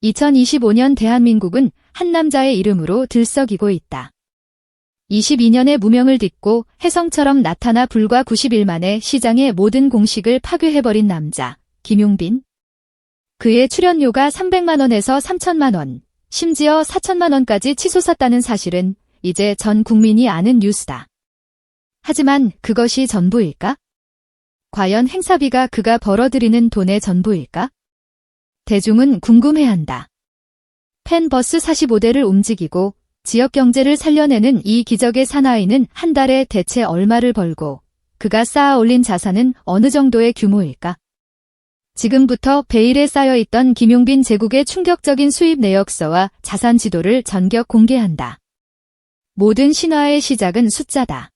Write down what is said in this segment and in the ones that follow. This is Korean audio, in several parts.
2025년 대한민국은 한 남자의 이름으로 들썩이고 있다. 22년의 무명을 딛고 혜성처럼 나타나 불과 90일 만에 시장의 모든 공식을 파괴해버린 남자, 김용빈. 그의 출연료가 300만 원에서 3천만 원, 심지어 4천만 원까지 치솟았다는 사실은 이제 전 국민이 아는 뉴스다. 하지만 그것이 전부일까? 과연 행사비가 그가 벌어들이는 돈의 전부일까? 대중은 궁금해한다. 펜버스 45대를 움직이고 지역 경제를 살려내는 이 기적의 사나이는 한 달에 대체 얼마를 벌고 그가 쌓아 올린 자산은 어느 정도의 규모일까? 지금부터 베일에 쌓여있던 김용빈 제국의 충격적인 수입 내역서와 자산 지도를 전격 공개한다. 모든 신화의 시작은 숫자다.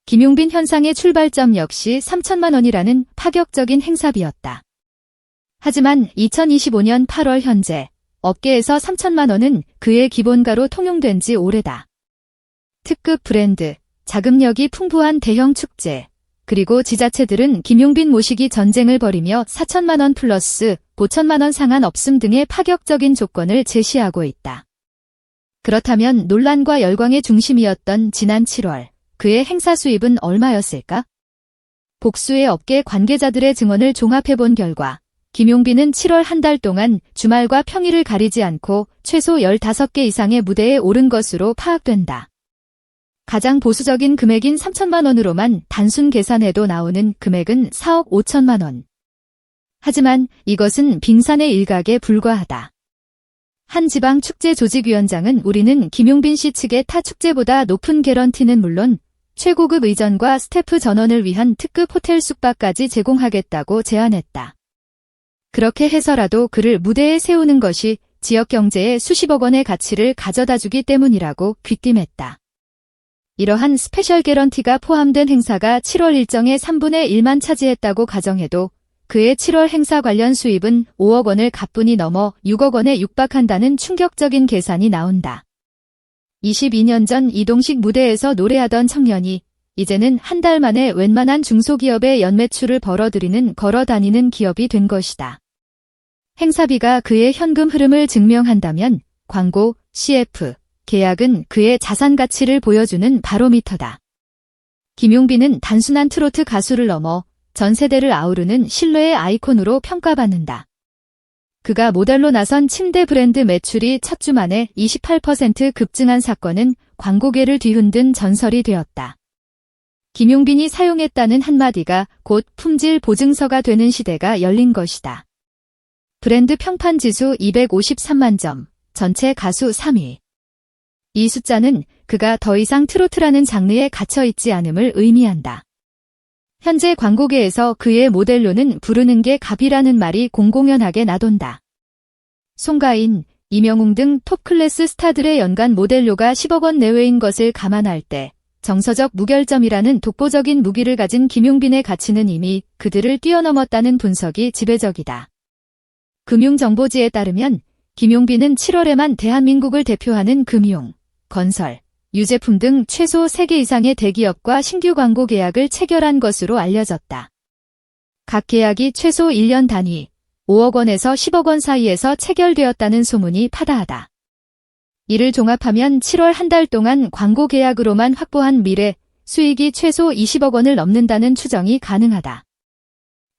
김용빈 현상의 출발점 역시 3천만 원이라는 파격적인 행사비였다. 하지만 2025년 8월 현재 업계에서 3천만 원은 그의 기본가로 통용된 지 오래다. 특급 브랜드, 자금력이 풍부한 대형 축제, 그리고 지자체들은 김용빈 모시기 전쟁을 벌이며 4천만 원 플러스 5천만 원 상한 없음 등의 파격적인 조건을 제시하고 있다. 그렇다면 논란과 열광의 중심이었던 지난 7월, 그의 행사 수입은 얼마였을까? 복수의 업계 관계자들의 증언을 종합해본 결과 김용빈은 7월 한 달 동안 주말과 평일을 가리지 않고 최소 15개 이상의 무대에 오른 것으로 파악된다. 가장 보수적인 금액인 3천만 원으로만 단순 계산해도 나오는 금액은 4억 5천만 원. 하지만 이것은 빙산의 일각에 불과하다. 한 지방 축제 조직위원장은 우리는 김용빈 씨 측의 타 축제보다 높은 개런티는 물론 최고급 의전과 스태프 전원을 위한 특급 호텔 숙박까지 제공하겠다고 제안했다. 그렇게 해서라도 그를 무대에 세우는 것이 지역 경제에 수십억 원의 가치를 가져다주기 때문이라고 귀띔했다. 이러한 스페셜 개런티가 포함된 행사가 7월 일정의 3분의 1만 차지했다고 가정해도 그의 7월 행사 관련 수입은 5억 원을 가뿐히 넘어 6억 원에 육박한다는 충격적인 계산이 나온다. 22년 전 이동식 무대에서 노래하던 청년이 이제는 한 달 만에 웬만한 중소기업의 연매출을 벌어들이는 걸어다니는 기업이 된 것이다. 행사비가 그의 현금 흐름을 증명한다면 광고, CF, 계약은 그의 자산 가치를 보여주는 바로미터다. 김용빈은 단순한 트로트 가수를 넘어 전 세대를 아우르는 신뢰의 아이콘으로 평가받는다. 그가 모델로 나선 침대 브랜드 매출이 첫 주 만에 28% 급증한 사건은 광고계를 뒤흔든 전설이 되었다. 김용빈이 사용했다는 한마디가 곧 품질 보증서가 되는 시대가 열린 것이다. 브랜드 평판 지수 253만 점, 전체 가수 3위. 이 숫자는 그가 더 이상 트로트라는 장르에 갇혀있지 않음을 의미한다. 현재 광고계에서 그의 모델로는 부르는 게 갑이라는 말이 공공연하게 나돈다. 송가인, 이명웅 등 톱클래스 스타들의 연간 모델료가 10억 원 내외인 것을 감안할 때 정서적 무결점이라는 독보적인 무기를 가진 김용빈의 가치는 이미 그들을 뛰어넘었다는 분석이 지배적이다. 금융정보지에 따르면 김용빈은 7월에만 대한민국을 대표하는 금융, 건설, 유제품 등 최소 3개 이상의 대기업과 신규 광고 계약을 체결한 것으로 알려졌다. 각 계약이 최소 1년 단위, 5억 원에서 10억 원 사이에서 체결되었다는 소문이 파다하다. 이를 종합하면 7월 한 달 동안 광고 계약으로만 확보한 미래 수익이 최소 20억 원을 넘는다는 추정이 가능하다.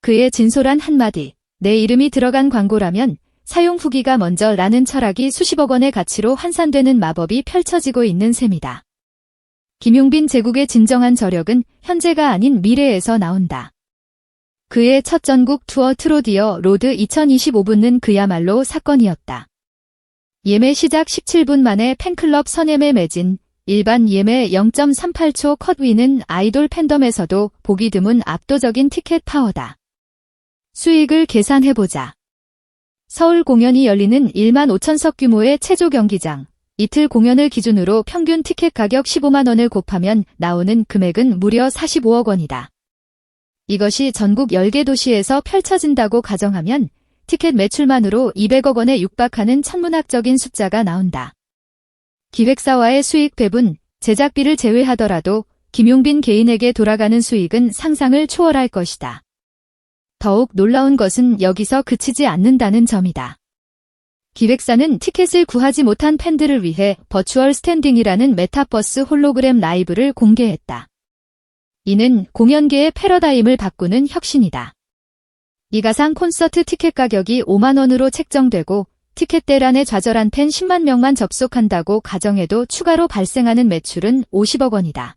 그의 진솔한 한마디, 내 이름이 들어간 광고라면 사용 후기가 먼저 라는 철학이 수십억 원의 가치로 환산되는 마법이 펼쳐지고 있는 셈이다. 김용빈 제국의 진정한 저력은 현재가 아닌 미래에서 나온다. 그의 첫 전국 투어 트로디어 로드 2025분은 그야말로 사건이었다. 예매 시작 17분 만에 팬클럽 선예매 매진, 일반 예매 0.38초 컷위는 아이돌 팬덤에서도 보기 드문 압도적인 티켓 파워다. 수익을 계산해보자. 서울 공연이 열리는 1만 5천석 규모의 체조 경기장, 이틀 공연을 기준으로 평균 티켓 가격 15만 원을 곱하면 나오는 금액은 무려 45억 원이다. 이것이 전국 10개 도시에서 펼쳐진다고 가정하면 티켓 매출만으로 200억 원에 육박하는 천문학적인 숫자가 나온다. 기획사와의 수익 배분, 제작비를 제외하더라도 김용빈 개인에게 돌아가는 수익은 상상을 초월할 것이다. 더욱 놀라운 것은 여기서 그치지 않는다는 점이다. 기획사는 티켓을 구하지 못한 팬들을 위해 버추얼 스탠딩이라는 메타버스 홀로그램 라이브를 공개했다. 이는 공연계의 패러다임을 바꾸는 혁신이다. 이 가상 콘서트 티켓 가격이 5만 원으로 책정되고 티켓 대란에 좌절한 팬 10만 명만 접속한다고 가정해도 추가로 발생하는 매출은 50억 원이다.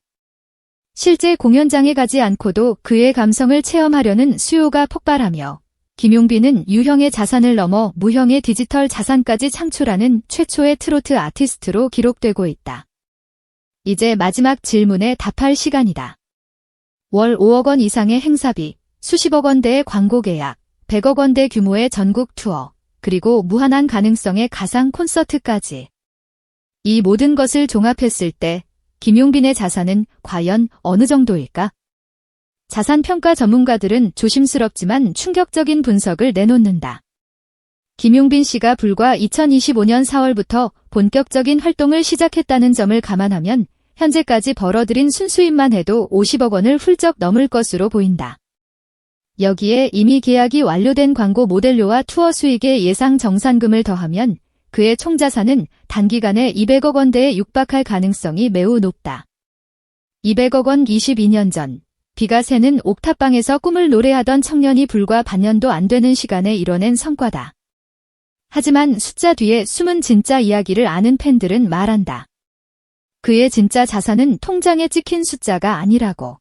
실제 공연장에 가지 않고도 그의 감성을 체험하려는 수요가 폭발하며 김용빈은 유형의 자산을 넘어 무형의 디지털 자산까지 창출하는 최초의 트로트 아티스트로 기록되고 있다. 이제 마지막 질문에 답할 시간이다. 월 5억 원 이상의 행사비, 수십억 원대의 광고 계약, 100억 원대 규모의 전국 투어, 그리고 무한한 가능성의 가상 콘서트까지. 이 모든 것을 종합했을 때 김용빈의 자산은 과연 어느 정도일까? 자산평가 전문가들은 조심스럽지만 충격적인 분석을 내놓는다. 김용빈 씨가 불과 2025년 4월부터 본격적인 활동을 시작했다는 점을 감안하면 현재까지 벌어들인 순수입만 해도 50억 원을 훌쩍 넘을 것으로 보인다. 여기에 이미 계약이 완료된 광고 모델료와 투어 수익의 예상 정산금을 더하면 그의 총자산은 단기간에 200억 원대에 육박할 가능성이 매우 높다. 200억 원 22년 전, 비가 새는 옥탑방에서 꿈을 노래하던 청년이 불과 반년도 안 되는 시간에 이뤄낸 성과다. 하지만 숫자 뒤에 숨은 진짜 이야기를 아는 팬들은 말한다. 그의 진짜 자산은 통장에 찍힌 숫자가 아니라고.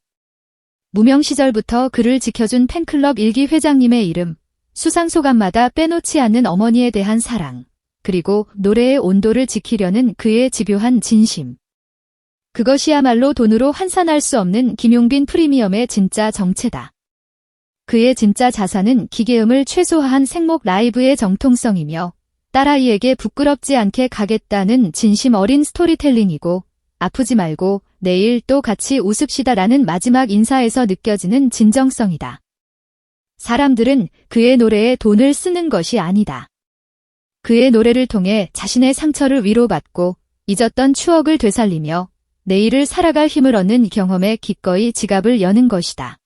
무명 시절부터 그를 지켜준 팬클럽 1기 회장님의 이름, 수상 소감마다 빼놓지 않는 어머니에 대한 사랑, 그리고 노래의 온도를 지키려는 그의 집요한 진심. 그것이야말로 돈으로 환산할 수 없는 김용빈 프리미엄의 진짜 정체다. 그의 진짜 자산은 기계음을 최소화한 생목 라이브의 정통성이며 딸아이에게 부끄럽지 않게 가겠다는 진심 어린 스토리텔링이고 아프지 말고 내일 또 같이 웃읍시다라는 마지막 인사에서 느껴지는 진정성이다. 사람들은 그의 노래에 돈을 쓰는 것이 아니다. 그의 노래를 통해 자신의 상처를 위로받고 잊었던 추억을 되살리며 내일을 살아갈 힘을 얻는 경험에 기꺼이 지갑을 여는 것이다.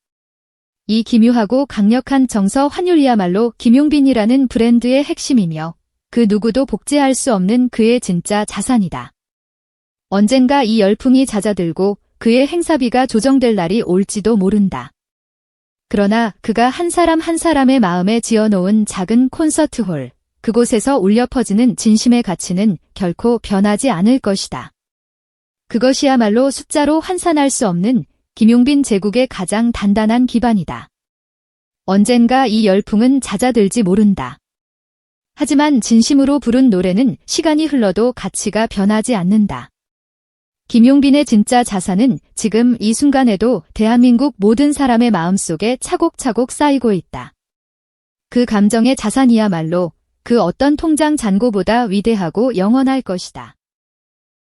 이 기묘하고 강력한 정서 환율이야말로 김용빈이라는 브랜드의 핵심이며 그 누구도 복제할 수 없는 그의 진짜 자산이다. 언젠가 이 열풍이 잦아들고 그의 행사비가 조정될 날이 올지도 모른다. 그러나 그가 한 사람 한 사람의 마음에 지어놓은 작은 콘서트홀, 그곳에서 울려 퍼지는 진심의 가치는 결코 변하지 않을 것이다. 그것이야말로 숫자로 환산할 수 없는 김용빈 제국의 가장 단단한 기반이다. 언젠가 이 열풍은 잦아들지 모른다. 하지만 진심으로 부른 노래는 시간이 흘러도 가치가 변하지 않는다. 김용빈의 진짜 자산은 지금 이 순간에도 대한민국 모든 사람의 마음속에 차곡차곡 쌓이고 있다. 그 감정의 자산이야말로 그 어떤 통장 잔고보다 위대하고 영원할 것이다.